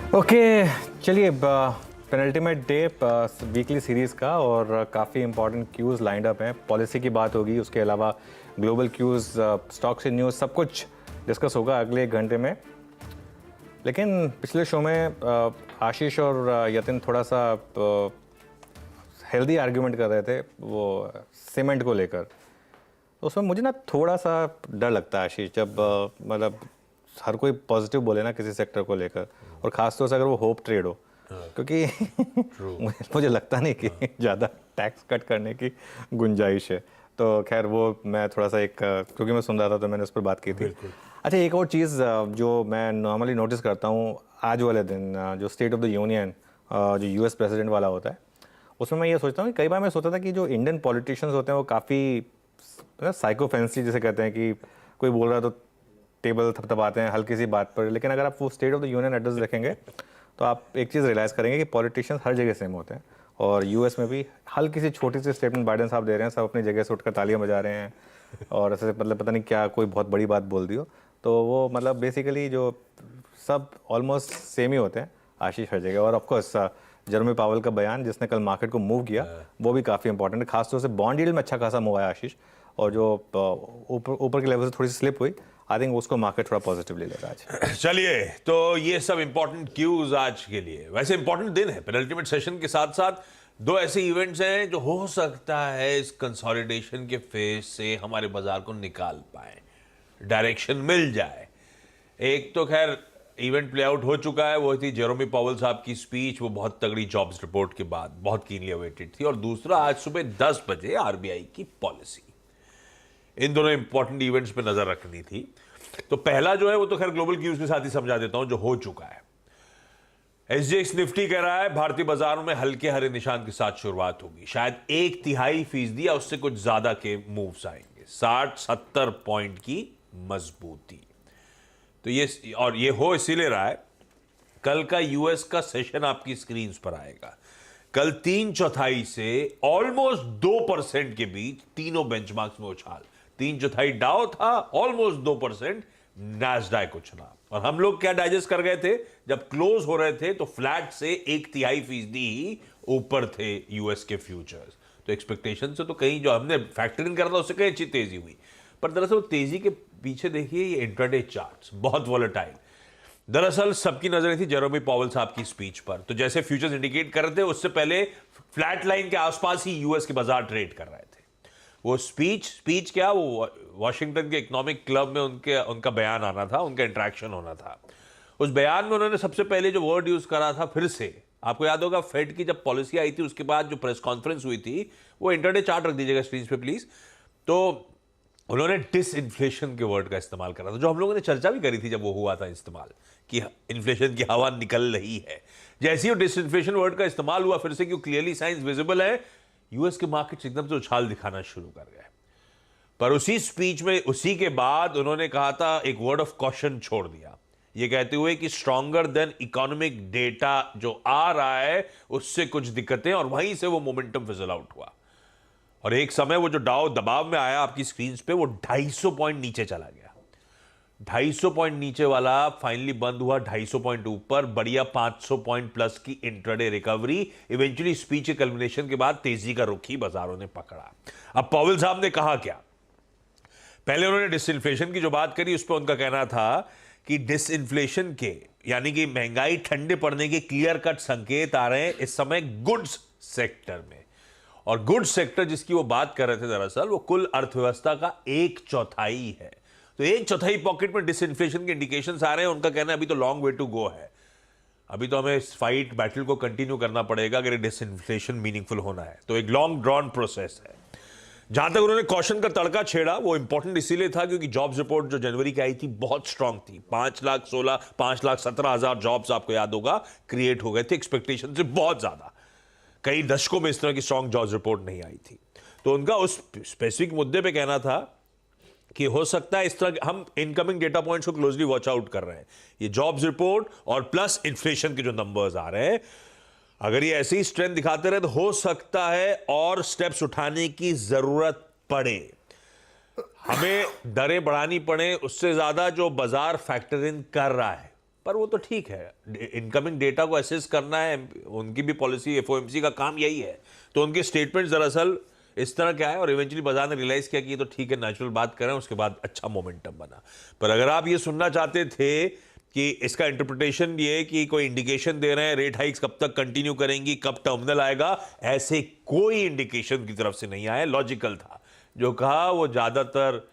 Okay, चलिए penultimate day weekly series का और काफ़ी इंपॉर्टेंट क्यूज़ लाइंड अप हैं। पॉलिसी की बात होगी, उसके अलावा ग्लोबल क्यूज़, स्टॉक्स से न्यूज़, सब कुछ डिस्कस होगा अगले 1 घंटे में। लेकिन पिछले शो में आशीष और यतिन थोड़ा सा हेल्दी आर्ग्यूमेंट कर रहे थे वो सीमेंट को लेकर। तो उसमें मुझे ना थोड़ा सा डर लगता है आशीष, जब मतलब हर कोई पॉजिटिव बोले ना किसी सेक्टर को लेकर, और ख़ासतौर से अगर वो होप ट्रेड हो, क्योंकि मुझे लगता नहीं कि ज़्यादा टैक्स कट करने की गुंजाइश है। तो खैर वो मैं थोड़ा सा क्योंकि मैं सुन रहा था तो मैंने उस पर बात की थी। अच्छा, एक और चीज़ जो मैं नॉर्मली नोटिस करता हूँ आज वाले दिन, जो स्टेट ऑफ द यूनियन जो यूएस प्रेसिडेंट वाला होता है, उसमें मैं ये सोचता हूँ कि कई बार मैं सोचता था कि जो इंडियन पॉलिटिशियंस होते हैं वो काफ़ी साइको फैंसी जिसे कहते हैं, कि कोई बोल रहा है तो टेबल थपथपाते हैं हल्की सी बात पर। लेकिन अगर आप वो state of the union address देखेंगे तो आप एक चीज़ रियलाइज़ करेंगे कि पॉलिटिशियंस हर जगह सेम होते हैं। और यूएस में भी हल्की सी छोटी सी स्टेटमेंट बाइडेन साहब दे रहे हैं, सब अपनी जगह से उठकर तालियां बजा रहे हैं और ऐसे मतलब पता नहीं क्या कोई बहुत बड़ी बात बोल दी हो। तो वो मतलब बेसिकली जो सब ऑलमोस्ट सेम ही होते हैं आशीष हर जगह। और ऑफकोर्स जेरोमी पावेल का बयान जिसने कल मार्केट को मूव किया वो भी काफ़ी इंपॉर्टेंट है। खासतौर से बॉन्ड यील्ड में अच्छा खासा मूव आया आशीष, और जो ऊपर के लेवल से थोड़ी सी स्लिप हुई, आई थिंक उसको मार्केट थोड़ा पॉजिटिवली ले रहा है आज। चलिए, तो ये सब इंपॉर्टेंट क्यूज आज के लिए। वैसे इंपॉर्टेंट दिन है पेनल्टीमेट सेशन के साथ साथ दो ऐसे इवेंट्स हैं जो हो सकता है इस कंसोलिडेशन के फेज से हमारे बाजार को निकाल पाए, डायरेक्शन मिल जाए। एक तो खैर इवेंट प्ले आउट हो चुका है, वो थी जेरोमी पावेल साहब की स्पीच, वो बहुत तगड़ी जॉब्स रिपोर्ट के बाद बहुत कीनली अवेटेड थी। और दूसरा आज सुबह 10 बजे आरबीआई की पॉलिसी। इन दोनों इंपॉर्टेंट इवेंट्स पे नजर रखनी थी। तो पहला जो है वो तो खैर ग्लोबल क्यूज के साथ ही समझा देता हूं, जो हो चुका है। एसजीएक्स निफ्टी कह रहा है भारतीय बाजारों में हल्के हरे निशान के साथ शुरुआत होगी, शायद 1/3% या उससे कुछ ज्यादा के मूव्स आएंगे, 60-70 पॉइंट की मजबूती। तो ये हो इसीलिए रहा है, कल का यूएस का सेशन आपकी स्क्रीन पर आएगा। कल 3/4 से ऑलमोस्ट 2% के बीच तीनों बेंचमार्क्स में उछाल। 3/4 डाउ था, ऑलमोस्ट 2% नैस्डैक उछला। और हम लोग क्या डाइजेस्ट कर गए थे, जब क्लोज हो रहे थे तो फ्लैट से 1/3% ही ऊपर थे यूएस के फ्यूचर्स। तो एक्सपेक्टेशन से तो कहीं जो हमने फैक्टर इन करा था उससे कहीं अच्छी तेजी हुई। पर दरअसल तेजी के पीछे देखिए ये इंट्राडे चार्ट्स बहुत वॉलेटाइल। दरअसल सबकी नजरें थी जेरोमी पावेल साहब की स्पीच पर। तो जैसे फ्यूचर्स इंडिकेट कर रहे थे उससे पहले फ्लैट लाइन के आसपास ही यूएस के बाजार ट्रेड कर रहे थे। वो स्पीच क्या, वो वॉशिंगटन के इकोनॉमिक क्लब में उनका बयान आना था, उनका इंटरेक्शन होना था। उस बयान में उन्होंने सबसे पहले जो वर्ड यूज करा था, फिर से आपको याद होगा, फेड की जब पॉलिसी आई थी उसके बाद जो प्रेस कॉन्फ्रेंस हुई थी, वो इंटरडे चार्ट रख दीजिएगा स्क्रीन पे प्लीज। तो उन्होंने डिसइन्फ्लेशन के वर्ड का इस्तेमाल करा था, जो हम लोगों ने चर्चा भी करी थी जब वो हुआ था इस्तेमाल, कि इन्फ्लेशन की हवा निकल रही है। जैसे ही डिसइन्फ्लेशन वर्ड का इस्तेमाल हुआ फिर से, क्यों क्लियरली साइंस विजिबल है, यूएस के मार्केट्स एकदम से उछाल दिखाना शुरू कर गए। पर उसी स्पीच में उसी के बाद उन्होंने कहा था, एक वर्ड ऑफ कॉशन छोड़ दिया, ये कहते हुए कि स्ट्रॉन्गर देन इकोनॉमिक डेटा जो आ रहा है उससे कुछ दिक्कतें, और वहीं से वो मोमेंटम फिजल आउट हुआ। और एक समय वो जो डाउ दबाव में आया आपकी स्क्रीन पे, वो 250 पॉइंट नीचे चला गया। 250 पॉइंट नीचे वाला फाइनली बंद हुआ 250 पॉइंट ऊपर, बढ़िया 500 पॉइंट प्लस की इंट्राडे रिकवरी। इवेंचुअली स्पीच के कल्मिनेशन के बाद तेजी का रुख ही बाजारों ने पकड़ा। अब पावेल साहब ने कहा क्या, पहले उन्होंने डिसइन्फ्लेशन की जो बात करी उस पर उनका कहना था कि डिसइन्फ्लेशन के यानी कि महंगाई ठंडे पड़ने के क्लियर कट संकेत आ रहे हैं इस समय गुड्स सेक्टर में। और गुड्स सेक्टर जिसकी वो बात कर रहे थे, दरअसल वो कुल अर्थव्यवस्था का 1/4 है। तो 1/4 पॉकेट में डिसइन्फ्लेशन के इंडिकेशंस आ रहे हैं। उनका कहना है अभी तो लॉन्ग वे टू गो है, अभी तो हमें इस फाइट बैटल को कंटिन्यू करना पड़ेगा अगर डिसइन्फ्लेशन मीनिंगफुल होना है। तो एक लॉन्ग ड्रॉन प्रोसेस है। जहां तक उन्होंने कॉशन का तड़का छेड़ा, वो इंपॉर्टेंट इसीलिए था क्योंकि जॉब्स रिपोर्ट जो जनवरी की आई थी बहुत स्ट्रांग थी। 5,17,000 जॉब्स आपको याद होगा क्रिएट हो गए थे, एक्सपेक्टेशन से बहुत ज्यादा। कई दशकों में इस तरह की स्ट्रांग जॉब्स रिपोर्ट नहीं आई थी। तो उनका उस स्पेसिफिक मुद्दे पे कहना था कि हो सकता है इस तरह, हम इनकमिंग डेटा पॉइंट्स को क्लोजली वॉच आउट कर रहे हैं, ये जॉब्स रिपोर्ट और प्लस इन्फ्लेशन के जो नंबर्स आ रहे हैं, अगर ये ऐसी स्ट्रेंथ दिखाते रहे तो हो सकता है और स्टेप्स उठाने की जरूरत पड़े, हमें दरें बढ़ानी पड़े, उससे ज्यादा जो बाजार फैक्टर इन कर रहा है। पर वो तो ठीक है, इनकमिंग डेटा को असेस करना है, उनकी भी पॉलिसी एफओएमसी का काम यही है। तो उनके स्टेटमेंट दरअसल इस तरह क्या है, और इवेंचुअली बाजार ने रियलाइज किया कि ये तो ठीक है, नेचुरल बात करें, उसके बाद अच्छा मोमेंटम बना। पर अगर आप ये सुनना चाहते थे कि इसका इंटरप्रिटेशन ये कि कोई इंडिकेशन दे रहे हैं रेट हाइक्स कब तक कंटिन्यू करेंगी, कब टर्मिनल आएगा, ऐसे कोई इंडिकेशन की तरफ से नहीं आया। लॉजिकल था जो कहा, वो ज्यादातर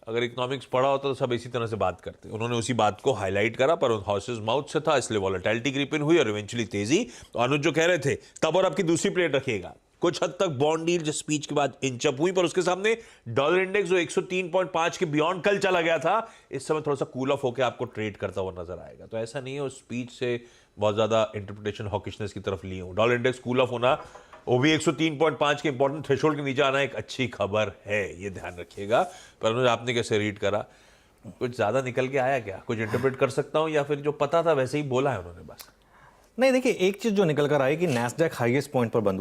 अगर इकोनॉमिक्स पढ़ा होता तो सब इसी तरह से बात करते। उन्होंने उसी बात को हाईलाइट करा, पर हॉर्सेस माउथ से था, इसलिए वॉलेटिलिटी क्रीप इन हुई और इवेंचुअली तेजी। तो अनुज जो कह रहे थे तब और आपकी दूसरी प्लेट रखिएगा, कुछ हद तक बॉन्ड डील जो स्पीच के बाद इंचअप हुई, पर उसके सामने डॉलर इंडेक्स जो 103.5 के बियॉन्ड कल चला गया था, इस समय थोड़ा सा कूल ऑफ होकर आपको ट्रेड करता हुआ नजर आएगा। तो ऐसा नहीं है उस स्पीच से बहुत ज्यादा इंटरप्रिटेशन हॉकिशनेस की तरफ लिए हूं। डॉलर इंडेक्स कूल ऑफ होना, वो भी 103.5 के इंपॉर्टेंट थ्रेशोल्ड के नीचे आना एक अच्छी खबर है, ये ध्यान रखिएगा। पर आपने कैसे रीड करा, कुछ ज्यादा निकल के आया क्या, कुछ इंटरप्रेट कर सकता हूं, या फिर जो पता था वैसे ही बोला है उन्होंने बस? नहीं, देखिए एक चीज जो निकल कर आई कि नैस्डैक हाईएस्ट पॉइंट पर बंद